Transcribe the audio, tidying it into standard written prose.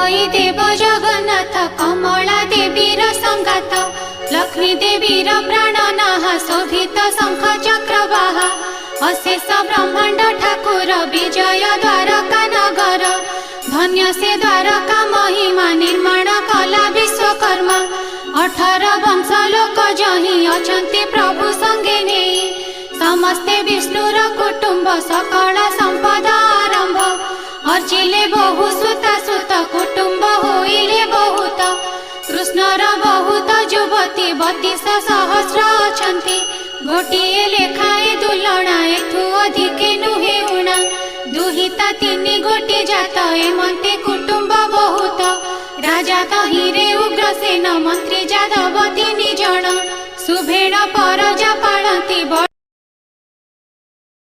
होई देव जगन्नाथ कमला देवीर संगात लक्ष्मी देवीर प्राणनाहा शोभित शंख चक्रवाहा अशेष ब्रह्मांड ठाकुर विजय द्वारका नगर धन्य से द्वारका महिमा निर्माण कला विश्वकर्मा 18 वंश लोक जही अछंती प्रभु संगे नेई समस्ते विष्णुर कुटुंब सकल संपदा आरंभ अर्चिले बहु सुता सुत कुटुंब होइले बहुत कृष्णर बहुत युवती 32 सहस्र अछंती गोटिए लेखाए दुलणा एथु अधिके नुहे उणा दुहिता 3 गोटी जात एमंते कुटुंब बहुत राजा तहिरे उग्रसेन मंत्री जादव 3 जन सुभेण परजा पाळंती